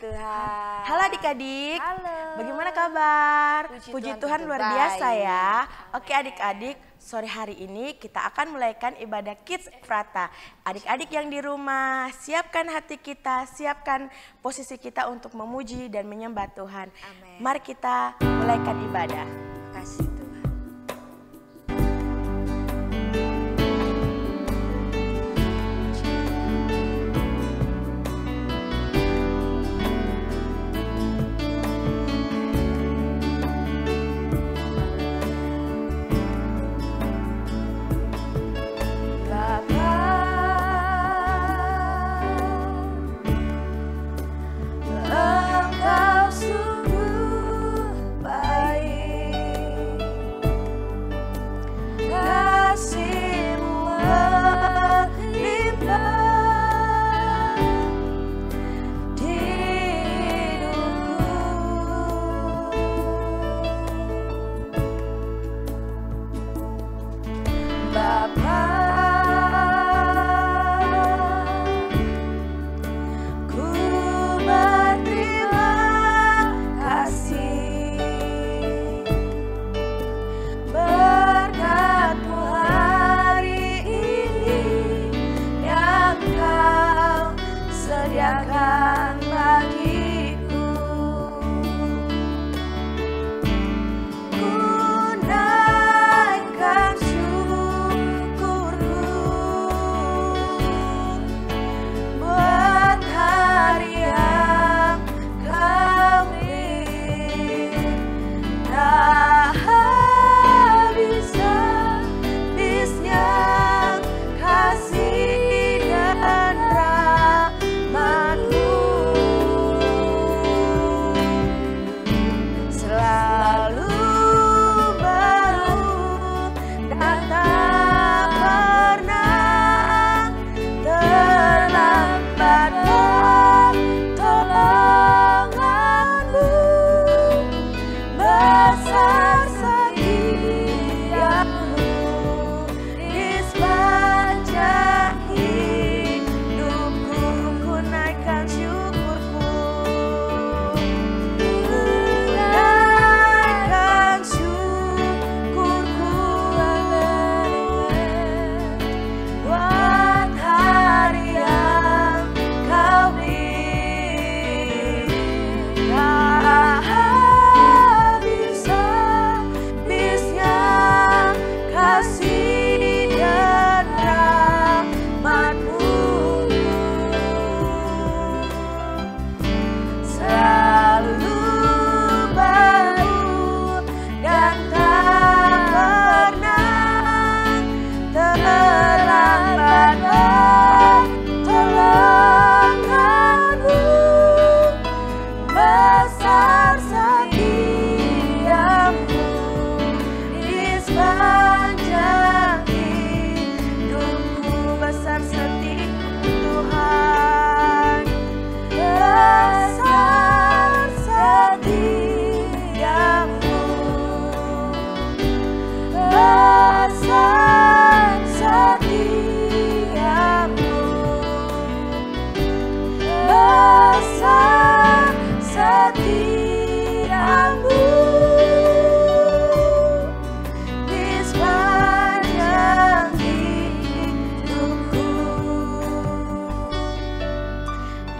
Tuhan. Halo adik-adik. Halo. Bagaimana kabar? Puji Tuhan luar terbaik. biasa ya. Oke adik-adik, sore hari ini kita akan mulaikan ibadah Kids Efrata. Adik-adik yang di rumah, siapkan hati kita, siapkan posisi kita untuk memuji dan menyembah Tuhan. Amin. Mari kita mulaikan ibadah. Terima kasih Tuhan.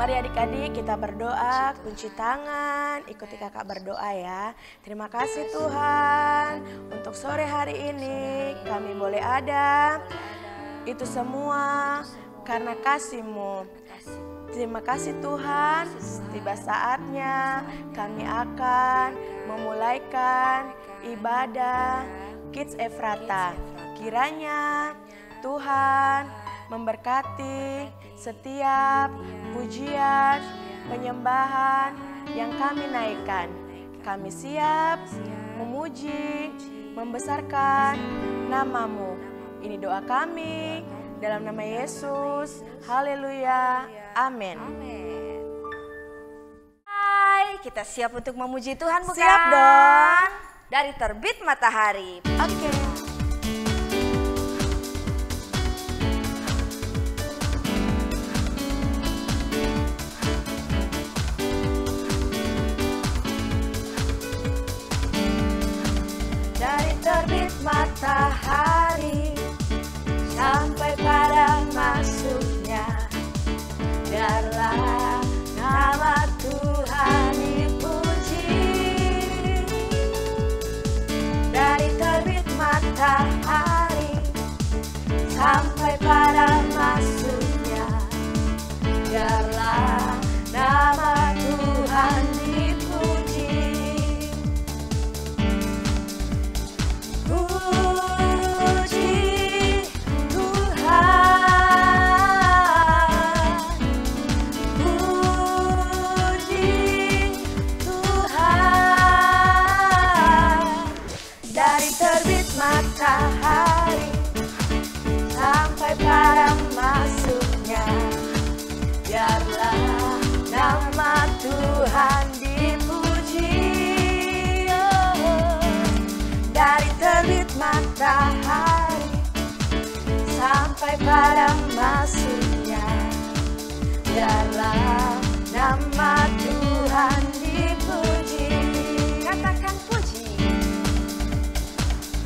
Mari adik-adik kita berdoa, kunci tangan, ikuti kakak berdoa ya. Terima kasih Tuhan, untuk sore hari ini kami boleh ada. Itu semua karena kasih-Mu. Terima kasih Tuhan, tiba saatnya kami akan memulaikan ibadah Kids Efrata. Kiranya Tuhan memberkati setiap pujian, penyembahan yang kami naikkan. Kami siap memuji, membesarkan nama-Mu. Ini doa kami dalam nama Yesus. Haleluya. Amin. Hai, kita siap untuk memuji Tuhan bukan? Siap dong. Dari terbit matahari. Oke. matahari sampai pada masuknya. Biarlah nama Tuhan dipuji. Katakan puji.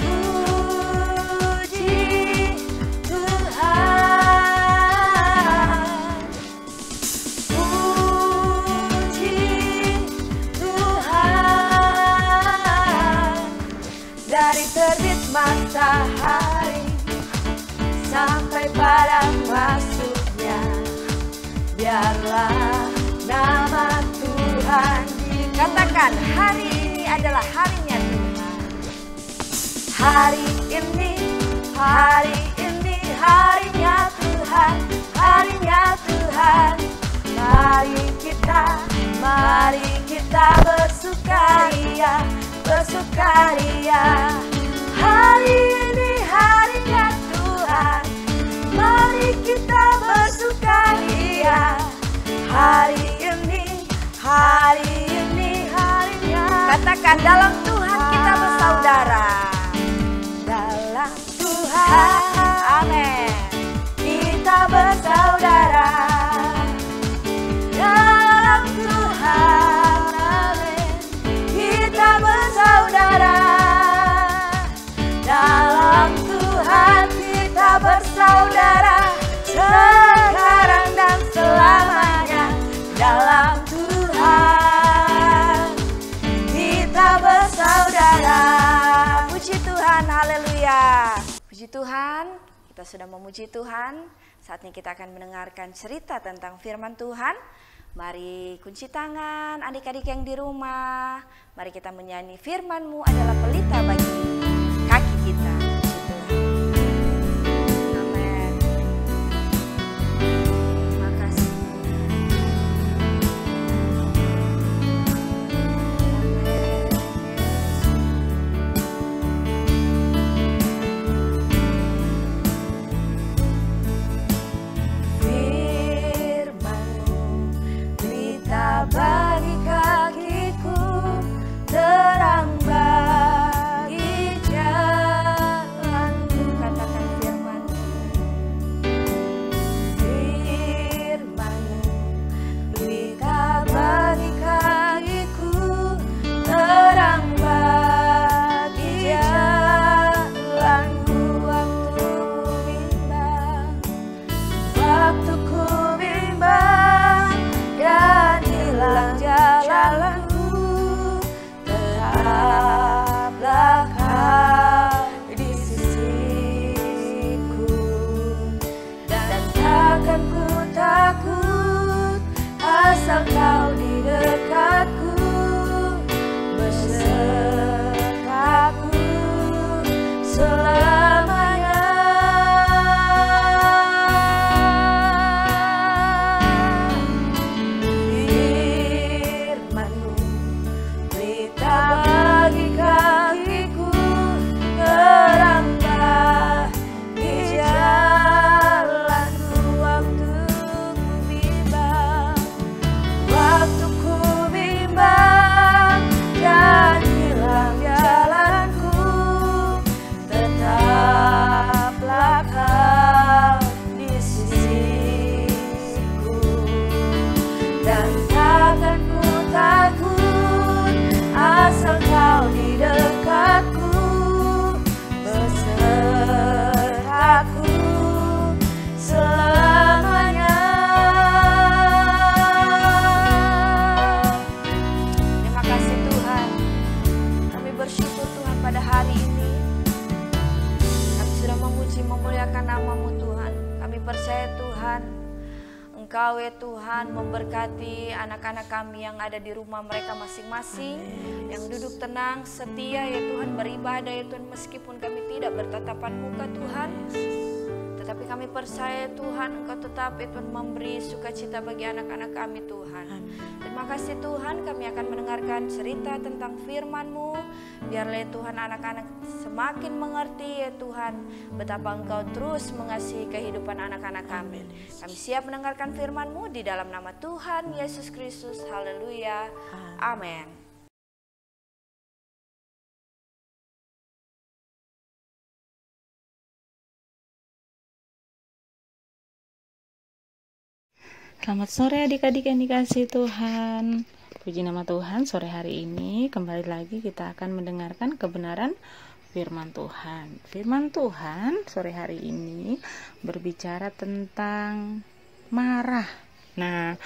Puji Tuhan. Puji Tuhan. Dari terbit matahari sampai pada masuknya. Biarlah nama Tuhan dipuji. Katakan hari ini adalah harinya Tuhan. Hari ini harinya Tuhan, harinya Tuhan. Mari kita bersukaria, bersukaria. Hari ini harinya Tuhan, mari kita bersukaria. Hari ini harinya. Katakan dalam Tuhan kita bersaudara. Dalam Tuhan, Amin. kita bersaudara. Dalam Tuhan, amin. Kita bersaudara. Dalam Tuhan kita bersaudara. Sekarang dan selamanya. Dalam Tuhan kita bersaudara. Puji Tuhan, haleluya. Puji Tuhan, kita sudah memuji Tuhan. Saatnya kita akan mendengarkan cerita tentang firman Tuhan. Mari kunci tangan adik-adik yang di rumah. Mari kita menyanyi firman-Mu adalah pelita bagi kaki kita. Puji Tuhan. Amin. Terima kasih. Bagi kakiku, terang bagi jalanku. Katakan firman-Mu. Firman-Mu, berita bagi kakiku, terang bagi jalanku. Waktu ku bimbang dan hilang jalanku, tetaplah Kau di sisiku, dan takkan ku takut asal Kau di dekatku, besertaku selamanya. Bagi kakiku, terang bagi jalanku. Waktu ku bimbang dan hilang jalanku, tetaplah Kau di sisiku, dan takkan ku takut asal Kau di dekatku, besertaku selamanya. Terima kasih Tuhan. Kami bersyukur Tuhan pada hari ini. Kami sudah memuji memuliakan nama-Mu Tuhan. Kami percaya Tuhan, Engkau ya Tuhan memberkati anak-anak kami yang ada di rumah mereka masing-masing, yang duduk tenang, setia ya Tuhan, beribadah ya Tuhan, meskipun kami tidak bertatapan muka Tuhan. Tetapi kami percaya Tuhan, Engkau tetap ya Tuhan memberi sukacita bagi anak-anak kami Tuhan. Terima kasih Tuhan, kami akan mendengarkan cerita tentang firman-Mu. Biarlah ya Tuhan anak-anak semakin mengerti ya Tuhan betapa Engkau terus mengasihi kehidupan anak-anak kami. Kami siap mendengarkan firman-Mu di dalam nama Tuhan Yesus Kristus. Haleluya. Amin. Selamat sore adik-adik yang dikasihi Tuhan. Puji nama Tuhan, sore hari ini kembali lagi kita akan mendengarkan kebenaran firman Tuhan. Firman Tuhan sore hari ini berbicara tentang marah. Nah,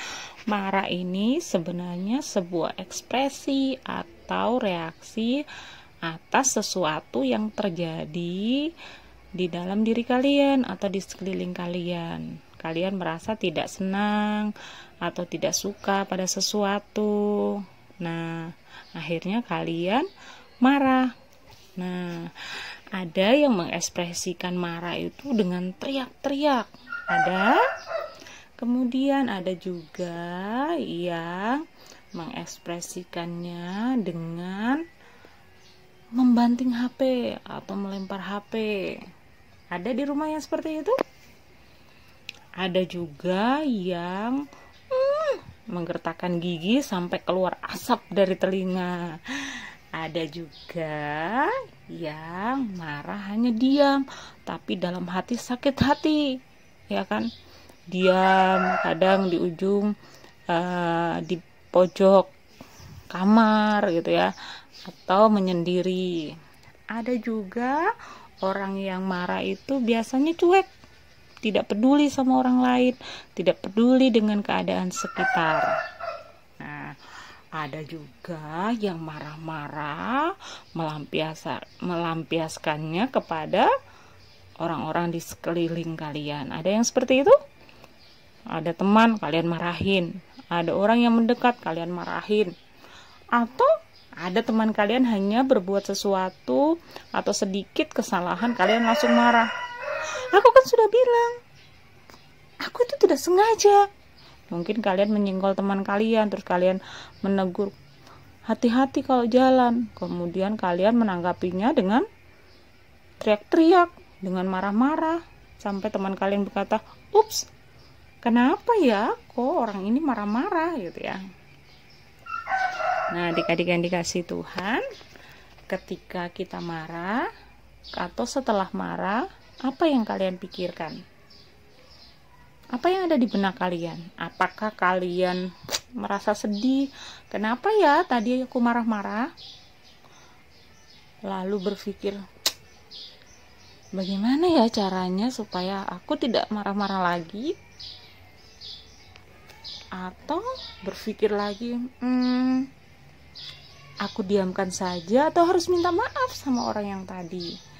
marah ini sebenarnya sebuah ekspresi atau reaksi atas sesuatu yang terjadi di dalam diri kalian atau di sekeliling kalian. Kalian merasa tidak senang atau tidak suka pada sesuatu. Nah, akhirnya kalian marah. Nah, ada yang mengekspresikan marah itu dengan teriak-teriak. Kemudian ada juga yang mengekspresikannya dengan membanting HP atau melempar HP. Ada di rumah yang seperti itu? Ada juga yang menggertakkan gigi sampai keluar asap dari telinga. Ada juga yang marah hanya diam, tapi dalam hati sakit hati, ya kan? Diam, kadang di ujung, di pojok kamar gitu ya, atau menyendiri. Ada juga orang yang marah itu biasanya cuek, tidak peduli sama orang lain, tidak peduli dengan keadaan sekitar. Nah, ada juga yang marah-marah melampiaskannya kepada orang-orang di sekeliling kalian. Ada yang seperti itu? Ada teman, kalian marahin. Ada orang yang mendekat, kalian marahin. Atau ada teman kalian hanya berbuat sesuatu atau sedikit kesalahan, kalian langsung marah. Aku kan sudah bilang, aku itu tidak sengaja. Mungkin kalian menyenggol teman kalian, terus kalian menegur, hati-hati kalau jalan. Kemudian kalian menanggapinya dengan teriak-teriak, dengan marah-marah, sampai teman kalian berkata, ups, kenapa ya kok orang ini marah-marah gitu ya. Nah, adik-adik yang dikasihi Tuhan, ketika kita marah atau setelah marah, apa yang kalian pikirkan? Apa yang ada di benak kalian? Apakah kalian merasa sedih? Kenapa ya tadi aku marah-marah? Lalu berpikir, bagaimana ya caranya supaya aku tidak marah-marah lagi? Atau berpikir lagi, aku diamkan saja atau harus minta maaf sama orang yang tadi?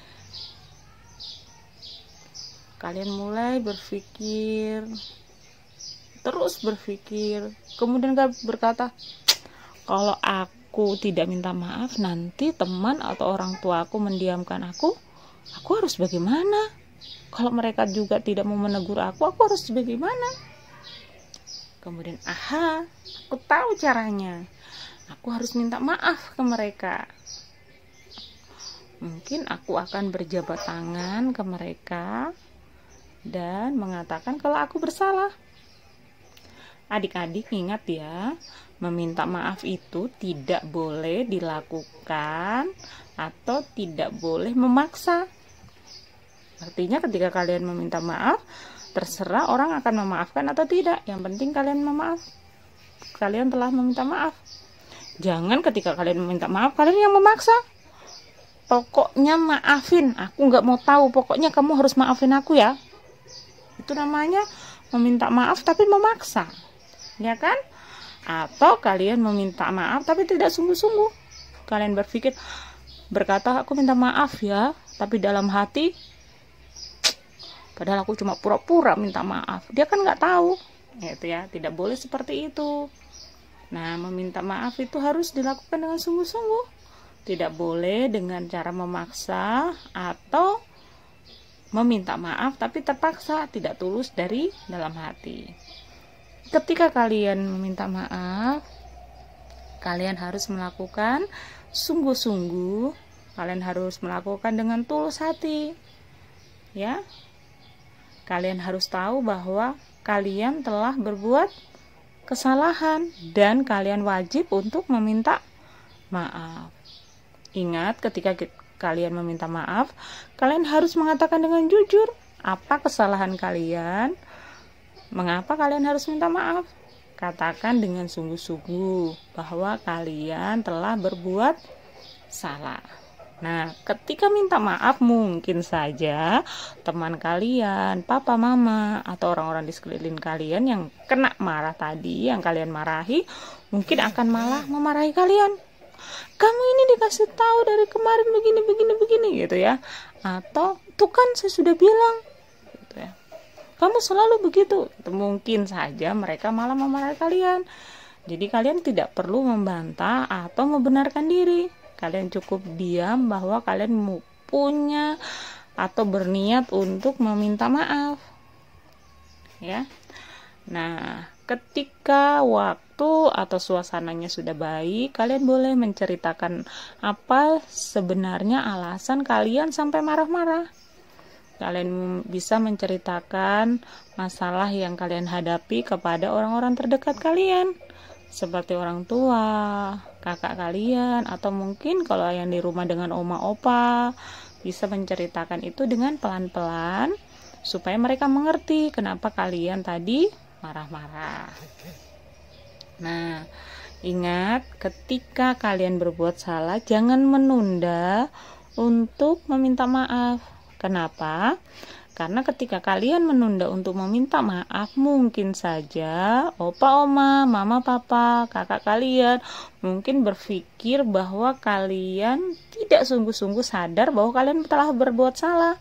Kalian mulai berpikir, terus berpikir, kemudian berkata, kalau aku tidak minta maaf, nanti teman atau orang tua aku mendiamkan aku harus bagaimana? Kalau mereka juga tidak mau menegur aku harus bagaimana? Kemudian, aku tahu caranya. Aku harus minta maaf ke mereka. Mungkin aku akan berjabat tangan ke mereka dan mengatakan kalau aku bersalah. Adik-adik ingat ya, meminta maaf itu tidak boleh dilakukan atau tidak boleh memaksa. Artinya ketika kalian meminta maaf, terserah orang akan memaafkan atau tidak. Yang penting kalian kalian telah meminta maaf. Jangan ketika kalian meminta maaf, kalian yang memaksa. Pokoknya maafin, aku nggak mau tahu, pokoknya kamu harus maafin aku ya. Itu namanya meminta maaf tapi memaksa, ya kan? Atau kalian meminta maaf tapi tidak sungguh-sungguh. Kalian berkata, aku minta maaf ya, tapi dalam hati, padahal aku cuma pura-pura minta maaf. Dia kan nggak tahu, gitu ya. Tidak boleh seperti itu. Nah, meminta maaf itu harus dilakukan dengan sungguh-sungguh. Tidak boleh dengan cara memaksa atau meminta maaf tapi terpaksa, tidak tulus dari dalam hati. Ketika kalian meminta maaf, kalian harus melakukan sungguh-sungguh, kalian harus melakukan dengan tulus hati. Ya. Kalian harus tahu bahwa kalian telah berbuat kesalahan dan kalian wajib untuk meminta maaf. Ingat, ketika kalian meminta maaf, kalian harus mengatakan dengan jujur apa kesalahan kalian, Mengapa kalian harus minta maaf? Katakan dengan sungguh-sungguh bahwa kalian telah berbuat salah. Nah, ketika minta maaf mungkin saja teman kalian, papa, mama, atau orang-orang di sekeliling kalian yang kena marah tadi, yang kalian marahi, mungkin akan malah memarahi kalian. Kamu ini dikasih tahu dari kemarin begini gitu ya. Atau tuh kan saya sudah bilang gitu ya. Kamu selalu begitu. Mungkin saja mereka malah memarahi kalian. Jadi kalian tidak perlu membantah atau membenarkan diri. Kalian cukup diam bahwa kalian punya atau berniat untuk meminta maaf. Ya. Nah, ketika waktu atau suasananya sudah baik, kalian boleh menceritakan apa sebenarnya alasan kalian sampai marah-marah. Kalian bisa menceritakan masalah yang kalian hadapi kepada orang-orang terdekat kalian, seperti orang tua, kakak kalian, atau mungkin kalau yang di rumah dengan oma opa, bisa menceritakan itu dengan pelan-pelan supaya mereka mengerti kenapa kalian tadi marah-marah. Nah, ingat ketika kalian berbuat salah, jangan menunda untuk meminta maaf. Kenapa? Karena ketika kalian menunda untuk meminta maaf, mungkin saja opa, oma, mama, papa, kakak kalian mungkin berpikir bahwa kalian tidak sungguh-sungguh sadar bahwa kalian telah berbuat salah.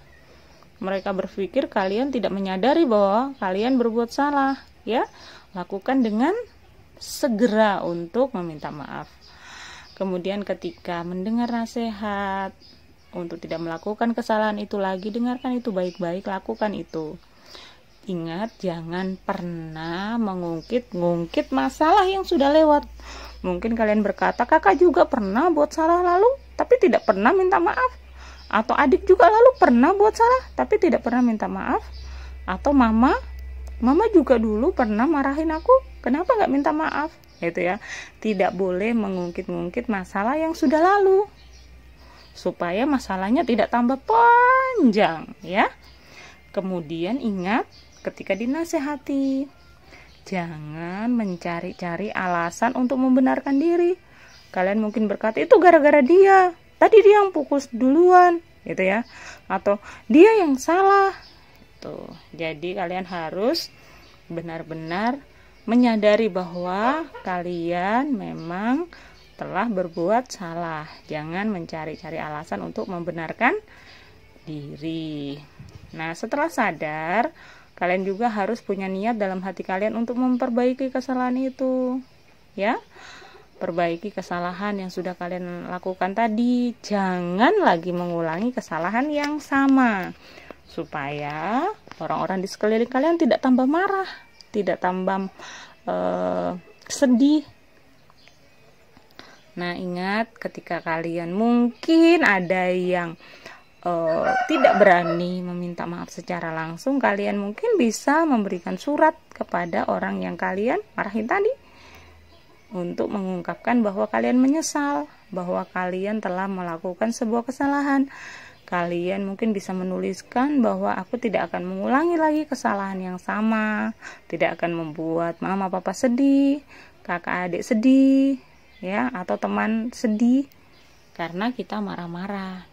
Mereka berpikir kalian tidak menyadari bahwa kalian berbuat salah. Ya, lakukan dengan segera untuk meminta maaf. Kemudian ketika mendengar nasihat untuk tidak melakukan kesalahan itu lagi, dengarkan itu baik-baik, lakukan itu. Ingat, jangan pernah mengungkit-ngungkit masalah yang sudah lewat. Mungkin kalian berkata, kakak juga pernah buat salah lalu, tapi tidak pernah minta maaf. Atau adik juga lalu pernah buat salah, tapi tidak pernah minta maaf. Atau mama juga dulu pernah marahin aku, kenapa nggak minta maaf? Gitu ya. Tidak boleh mengungkit-ungkit masalah yang sudah lalu, supaya masalahnya tidak tambah panjang ya. Kemudian ingat, ketika dinasehati, jangan mencari-cari alasan untuk membenarkan diri. Kalian mungkin berkata, itu gara-gara dia, tadi dia yang pukul duluan gitu ya, atau dia yang salah tuh. Jadi kalian harus benar-benar menyadari bahwa kalian memang telah berbuat salah. Jangan mencari-cari alasan untuk membenarkan diri. Nah, setelah sadar, kalian juga harus punya niat dalam hati kalian untuk memperbaiki kesalahan itu. Ya, perbaiki kesalahan yang sudah kalian lakukan tadi. Jangan lagi mengulangi kesalahan yang sama, supaya orang-orang di sekeliling kalian tidak tambah marah, tidak tambah sedih. Nah, ingat, ketika kalian mungkin ada yang tidak berani meminta maaf secara langsung, kalian mungkin bisa memberikan surat kepada orang yang kalian marahin tadi untuk mengungkapkan bahwa kalian menyesal, bahwa kalian telah melakukan sebuah kesalahan. Kalian mungkin bisa menuliskan bahwa aku tidak akan mengulangi lagi kesalahan yang sama, tidak akan membuat mama papa sedih, kakak adik sedih, ya, atau teman sedih karena kita marah-marah.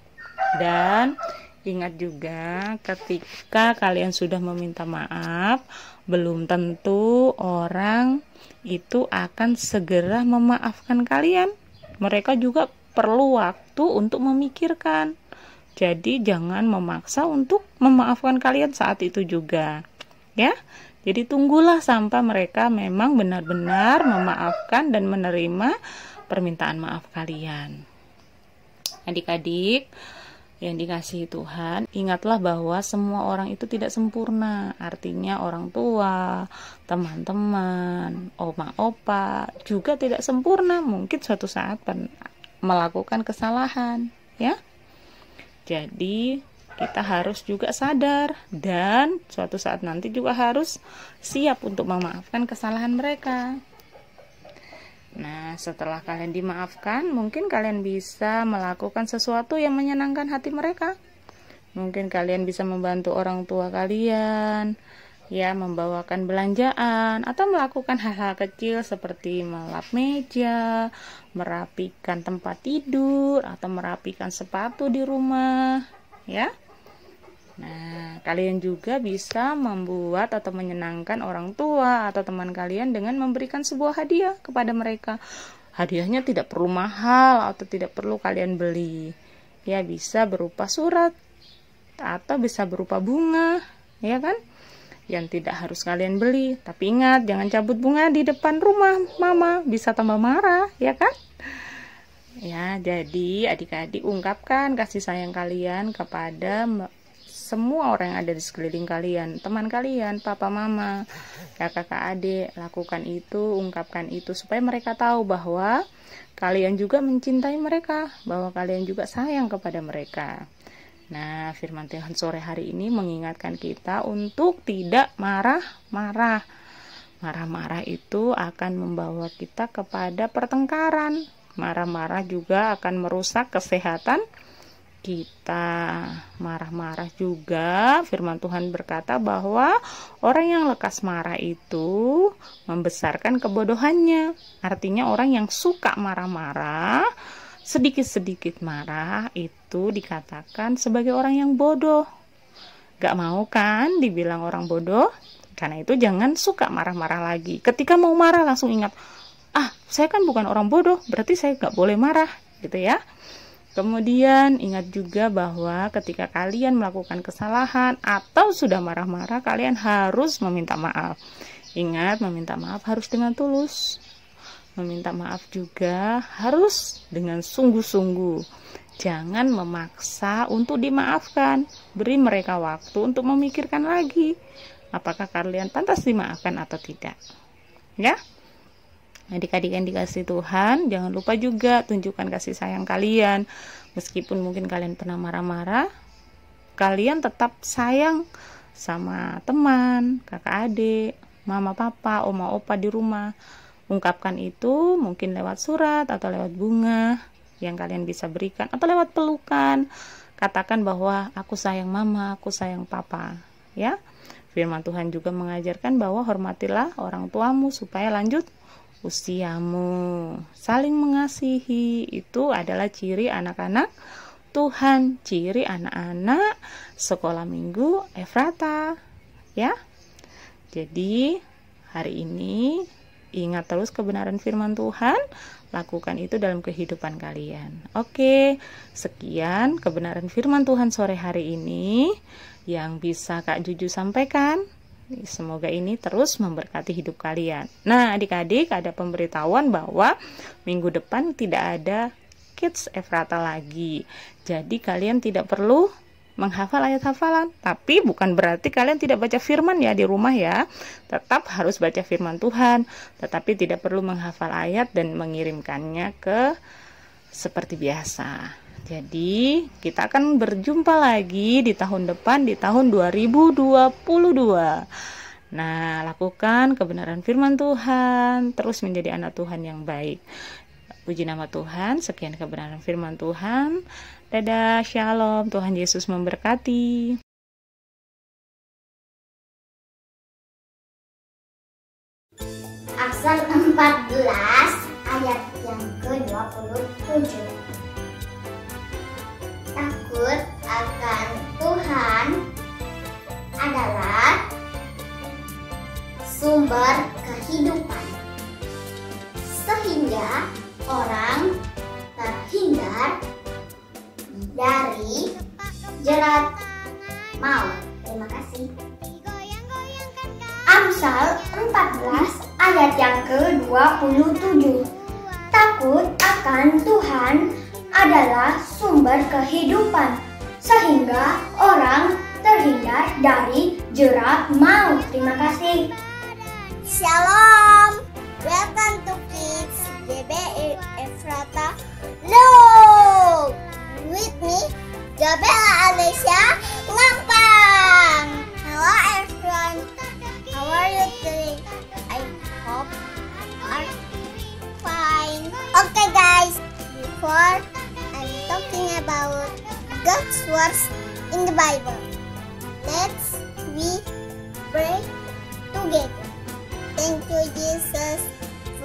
Dan ingat juga, ketika kalian sudah meminta maaf, belum tentu orang itu akan segera memaafkan kalian. Mereka juga perlu waktu untuk memikirkan. Jadi jangan memaksa untuk memaafkan kalian saat itu juga, ya. Jadi tunggulah sampai mereka memang benar-benar memaafkan dan menerima permintaan maaf kalian. Adik-adik yang dikasihi Tuhan, ingatlah bahwa semua orang itu tidak sempurna. Artinya orang tua, teman-teman, oma opa juga tidak sempurna. Mungkin suatu saat melakukan kesalahan, ya. Jadi kita harus juga sadar dan suatu saat nanti juga harus siap untuk memaafkan kesalahan mereka. Nah, setelah kalian dimaafkan, mungkin kalian bisa melakukan sesuatu yang menyenangkan hati mereka. Mungkin kalian bisa membantu orang tua kalian, ya, membawakan belanjaan atau melakukan hal-hal kecil seperti melap meja, merapikan tempat tidur atau merapikan sepatu di rumah, ya. Nah, kalian juga bisa membuat atau menyenangkan orang tua atau teman kalian dengan memberikan sebuah hadiah kepada mereka. Hadiahnya tidak perlu mahal atau tidak perlu kalian beli. Ya, bisa berupa surat atau bisa berupa bunga, ya kan? Yang tidak harus kalian beli. Tapi ingat, jangan cabut bunga di depan rumah mama, bisa tambah marah, ya kan? Ya, jadi adik-adik ungkapkan kasih sayang kalian kepada semua orang yang ada di sekeliling kalian, teman kalian, papa mama, kakak adik. Lakukan itu, ungkapkan itu supaya mereka tahu bahwa kalian juga mencintai mereka, bahwa kalian juga sayang kepada mereka. Nah, firman Tuhan sore hari ini mengingatkan kita untuk tidak marah-marah. Marah-marah itu akan membawa kita kepada pertengkaran. Marah-marah juga akan merusak kesehatan kita. Marah-marah juga, firman Tuhan berkata bahwa orang yang lekas marah itu membesarkan kebodohannya. Artinya orang yang suka marah-marah, sedikit-sedikit marah, itu dikatakan sebagai orang yang bodoh. Gak mau kan dibilang orang bodoh? Karena itu jangan suka marah-marah lagi. Ketika mau marah langsung ingat, saya kan bukan orang bodoh, berarti saya gak boleh marah, gitu ya. Kemudian ingat juga bahwa ketika kalian melakukan kesalahan atau sudah marah-marah, kalian harus meminta maaf. Ingat, meminta maaf harus dengan tulus. Meminta maaf juga harus dengan sungguh-sungguh. Jangan memaksa untuk dimaafkan. Beri mereka waktu untuk memikirkan lagi apakah kalian pantas dimaafkan atau tidak. Ya. Adik-adik yang dikasihi Tuhan, jangan lupa juga tunjukkan kasih sayang kalian. Meskipun mungkin kalian pernah marah-marah, kalian tetap sayang sama teman, kakak adik, mama papa, oma opa di rumah. Ungkapkan itu mungkin lewat surat atau lewat bunga yang kalian bisa berikan, atau lewat pelukan. Katakan bahwa aku sayang mama, aku sayang papa, ya. Firman Tuhan juga mengajarkan bahwa hormatilah orang tuamu supaya lanjut usiamu. Saling mengasihi itu adalah ciri anak-anak Tuhan, ciri anak-anak sekolah minggu Efrata, ya. Jadi hari ini ingat terus kebenaran firman Tuhan, lakukan itu dalam kehidupan kalian. Oke, sekian kebenaran firman Tuhan sore hari ini yang bisa Kak Juju sampaikan. Semoga ini terus memberkati hidup kalian. Nah, adik-adik, ada pemberitahuan bahwa minggu depan tidak ada Kids Efrata lagi. Jadi kalian tidak perlu menghafal ayat hafalan, tapi bukan berarti kalian tidak baca firman ya di rumah ya. Tetap harus baca firman Tuhan, tetapi tidak perlu menghafal ayat dan mengirimkannya ke seperti biasa. Jadi kita akan berjumpa lagi di tahun depan, di tahun 2022. Nah, lakukan kebenaran firman Tuhan, terus menjadi anak Tuhan yang baik. Puji nama Tuhan, sekian kebenaran firman Tuhan. Dadah, shalom, Tuhan Yesus memberkati. Amsal 14 ayat yang ke-27. Takut akan Tuhan adalah sumber kehidupan, sehingga orang terhindar dari jerat maut. Terima kasih. Amsal 14 ayat yang ke-27. Takut akan Tuhan adalah sumber kehidupan, sehingga orang terhindar dari jerat maut. Terima kasih. Shalom. Welcome to Kids GBI Efrata Low. With me, Gabella Alicia Lampang. Hello everyone. How are you today? I hope are fine. Okay guys, before I'm talking about God's words in the Bible, let's we pray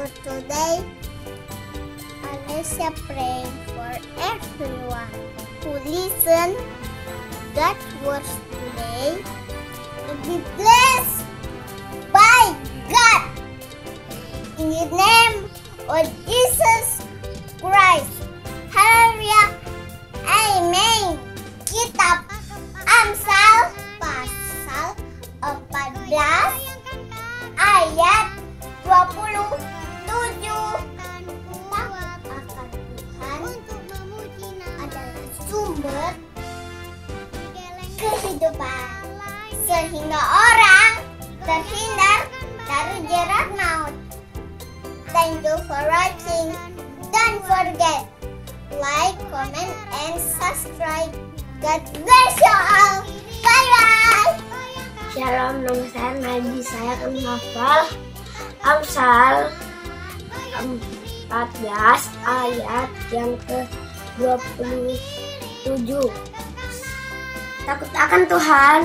for today. Alessia praying for everyone who listen God's words today to be blessed by God. In the name of Jesus Christ. Haleluya. Amin. Kitab Amsal pasal 14 ayat 27. Sumber kehidupan sehingga orang terhindar dari jerat maut. Thank you for watching. Don't forget like, comment, and subscribe. God bless you all. Bye bye. Shalom, nama saya Nabi. Saya akan menghafal Amsal 14 ayat yang ke-27. Takut akan Tuhan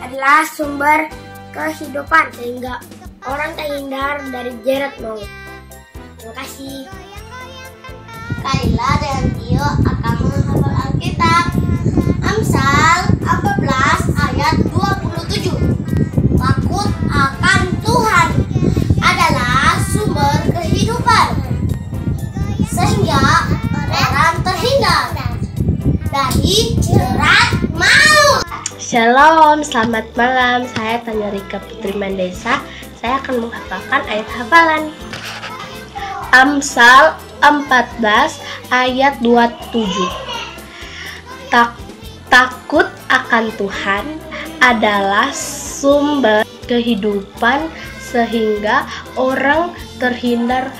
adalah sumber kehidupan sehingga orang terhindar dari jerat maut. Terima kasih. Kaila dan Tio akan menghafal Alkitab. Amsal 14 ayat 27. Takut akan Tuhan adalah sumber kehidupan sehingga orang terhindar dari jerat maut. Shalom, selamat malam. Saya Tanya Rika Putri Mandesa. Saya akan menghafalkan ayat hafalan. Amsal 14 ayat 27. Takut akan Tuhan adalah sumber kehidupan sehingga orang terhindar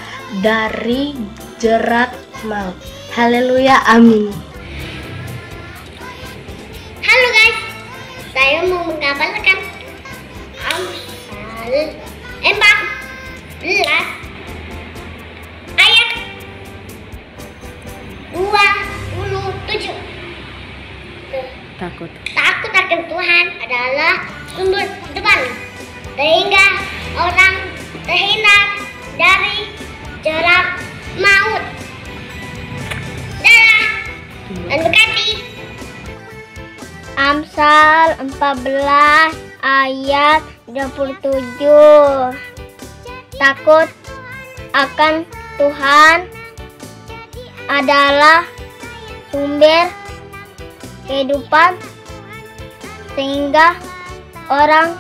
dari jerat maut. Haleluya, amin. Halo guys, saya mau menghafalkan Amsal 14 ayat 27. Takut akan Tuhan adalah sumber kehidupan sehingga orang terhindar dari jerat maut. Dadah dan berkati. Amsal 14 ayat 27. Takut akan Tuhan adalah sumber kehidupan sehingga orang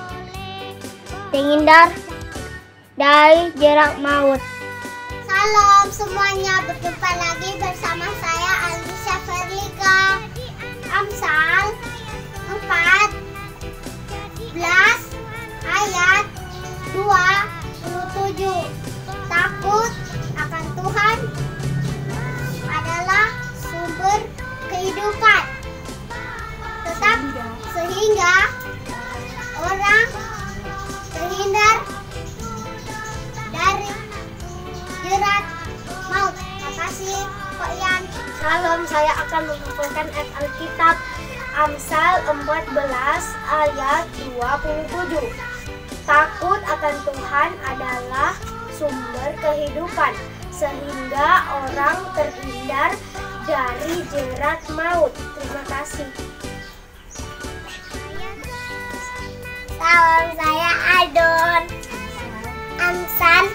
terhindar dari jerat maut. Salam semuanya, berjumpa lagi bersama saya Alisa Ferlika. Amsal 14 ayat 27. Takut akan Tuhan adalah sumber kehidupan tetap sehingga orang terhindar dari jerat maut. Terima kasih Kok Yan. Salam, saya akan menghafalkan ayat Alkitab Amsal 14 ayat 27. Takut akan Tuhan adalah sumber kehidupan sehingga orang terhindar dari jerat maut. Terima kasih. Salam, saya Adon. Amsal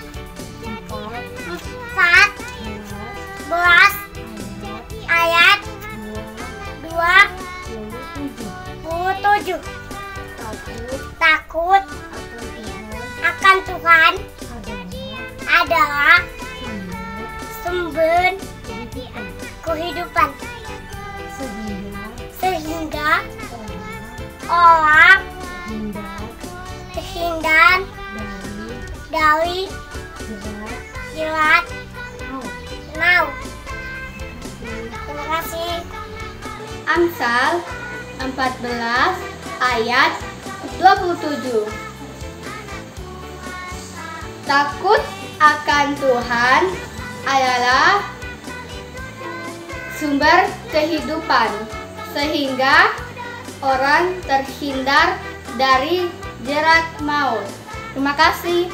14 ayat 27. Takut akan Tuhan adalah sumber kehidupan sehingga orang terhindar dari jerat maut. Terima kasih. Amsal 14 ayat 27. Takut akan Tuhan adalah sumber kehidupan sehingga orang terhindar dari jerat maut. Terima kasih.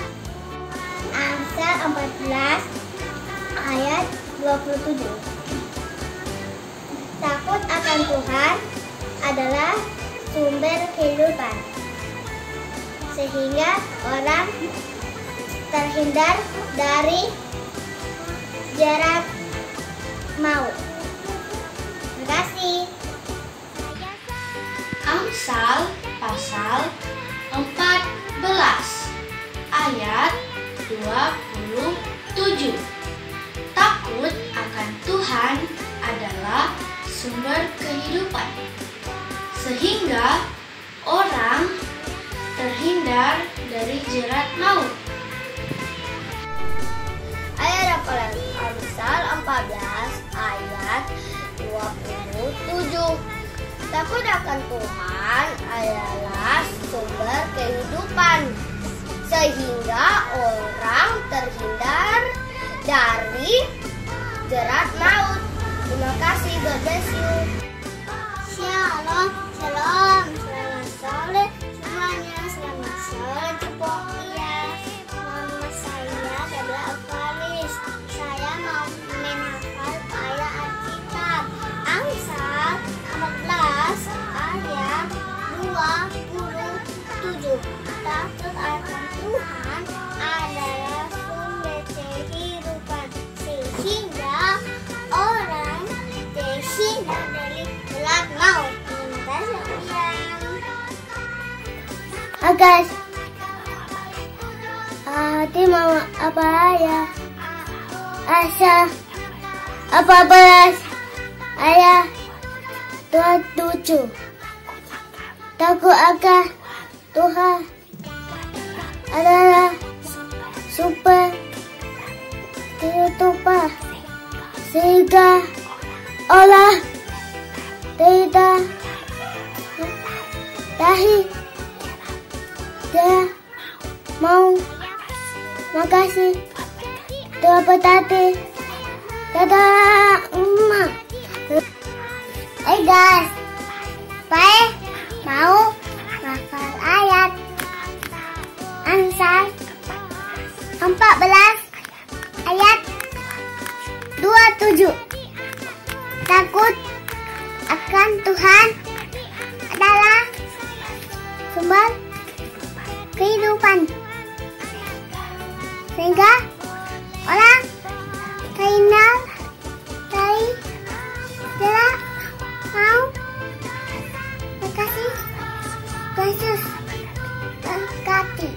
Amsal 14 ayat 27. Takut akan Tuhan adalah sumber kehidupan, sehingga orang terhindar dari jerat maut. Terima kasih. Amsal pasal 14 ayat 27. Takut akan Tuhan adalah sumber kehidupan, sehingga orang terhindar dari jerat maut. Ayat hafalan Amsal 14 ayat 27. Takut akan Tuhan adalah sumber kehidupan, sehingga orang terhindar dari jerat maut. Terima kasih, God bless you. Shalom, shalom, selamat sore semuanya, selamat sore Cepok Iya. Nama saya adalah Alvaris. Saya mau menghafal ayat Alkitab Amsal 14 ayat 27. Takut akan Tuhan adalah sumber kehidupan, sehingga orang terhindar dari jerat maut. Terima kasih, Guys, hati mau apa ya? Asa 14 ayat 27. Takut akan Tuhan adalah sumber kehidupan, sehingga orang tidak dari dia mau. Makasih. Doa berarti. Dadah, Emak. Hey guys, saya mau hafal ayat Amsal 14 ayat 27. Takut akan Tuhan adalah sumber kehidupan, sehingga orang terhindar dari jerat maut. Terima kasih, Yesus berkati.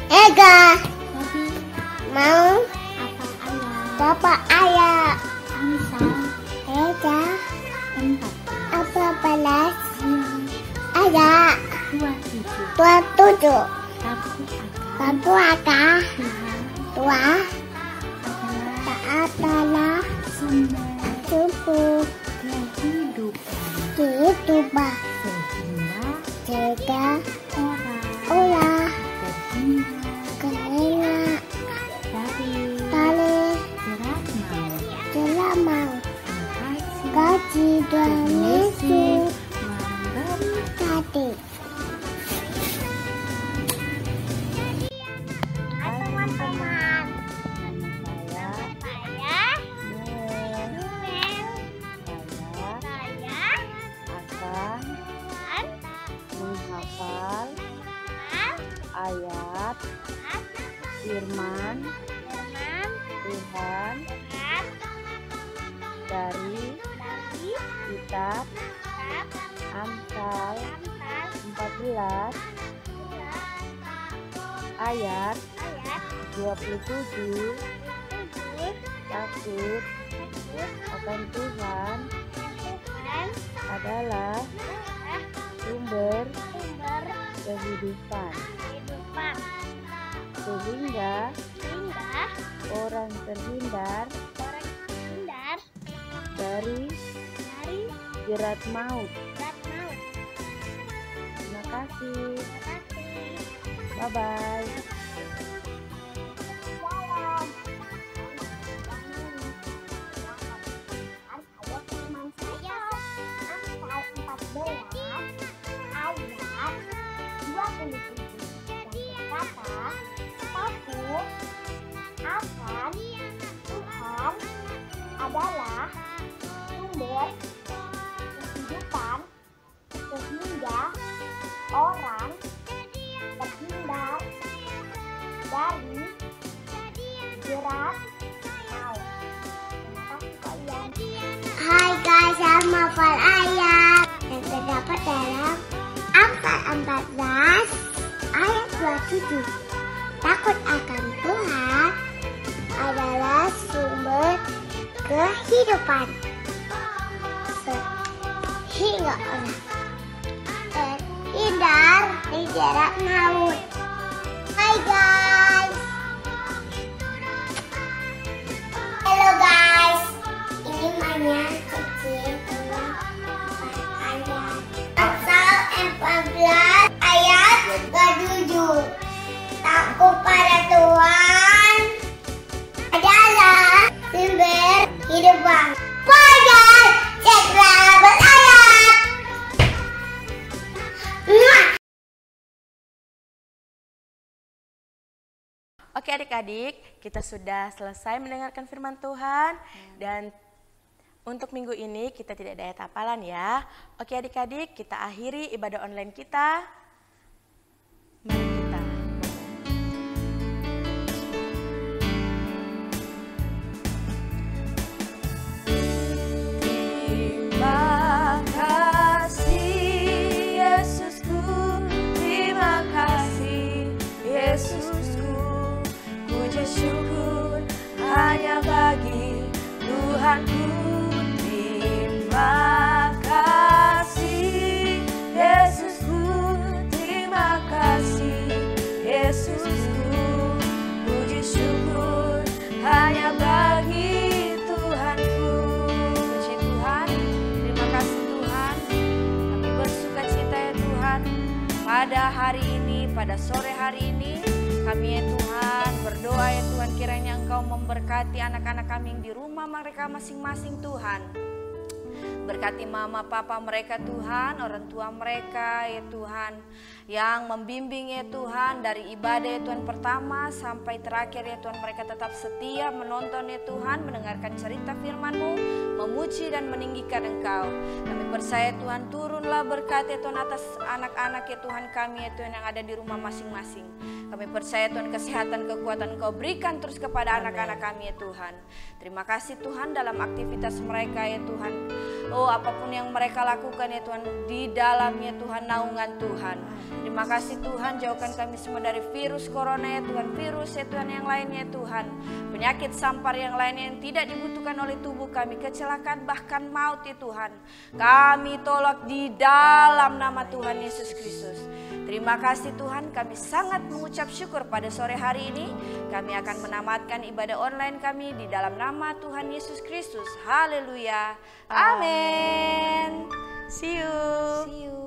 Ega mau Bapak ayat Ega 14 ayat 27. Takut akan Tuhan adalah sumber kehidupan, sehingga orang terhindar dari jerat maut. Kasih Tuhan Yesus berkati. Hai teman-teman, saya Nuel. Saya akan menghafal ayat firman Tuhan dari kitab Amsal 14 ayat 27. Takut akan Tuhan adalah sumber kehidupan, sehingga orang terhindar dari jerat maut. Terima kasih. Bye-bye. Ayat 27. akan Tuhan adalah sumber kehidupan sehingga orang terhindar dari jerat maut. Terima kasih Kak Ian. Hai guys, saya menghafal ayat yang terdapat dalam Amsal 14 ayat 27. Takut akan Tuhan adalah sumber kehidupan sehingga orang terhindar dari jerat maut. Hai guys. Halo guys. Ini mainnya kecil tentang ayat. Amsal 14 ayat 27. Takut pada Tuhan adalah sumber kehidupan. Bye guys. Segera berayat. Oke adik-adik, kita sudah selesai mendengarkan firman Tuhan dan untuk minggu ini kita tidak ada ayat hafalan ya. Oke adik-adik, kita akhiri ibadah online kita. Mari kita. Terima kasih Yesusku, terima kasih Yesusku. Puji syukur hanya bagi Tuhanku. Terima kasih Yesusku, terima kasih Yesusku. Puji syukur hanya bagi Tuhanku. Puji Tuhan, terima kasih Tuhan. Kami bersuka cita ya Tuhan pada hari ini, pada sore hari ini. Kami ya Tuhan berdoa ya Tuhan, kiranya Engkau memberkati anak-anak kami yang di rumah mereka masing-masing Tuhan. Berkati mama papa mereka Tuhan, orang tua mereka ya Tuhan, yang membimbing ya Tuhan dari ibadah ya Tuhan pertama sampai terakhir ya Tuhan. Mereka tetap setia menonton ya Tuhan, mendengarkan cerita firman-Mu, memuji dan meninggikan Engkau. Kami percaya Tuhan, turunlah berkat ya Tuhan atas anak-anak ya Tuhan kami ya Tuhan yang ada di rumah masing-masing. Kami percaya Tuhan, kesehatan, kekuatan Engkau berikan terus kepada anak-anak kami ya Tuhan. Terima kasih Tuhan dalam aktivitas mereka ya Tuhan. Oh, apapun yang mereka lakukan ya Tuhan, di dalamnya Tuhan naungan Tuhan. Terima kasih Tuhan, jauhkan kami semua dari virus corona ya Tuhan, virus ya Tuhan yang lainnya Tuhan, penyakit sampar yang lainnya yang tidak dibutuhkan oleh tubuh kami, kecelakaan bahkan maut ya Tuhan. Kami tolak di dalam nama Tuhan Yesus Kristus. Terima kasih Tuhan, kami sangat mengucap syukur pada sore hari ini. Kami akan menamatkan ibadah online kami di dalam nama Tuhan Yesus Kristus. Haleluya. Amin. See you. See you.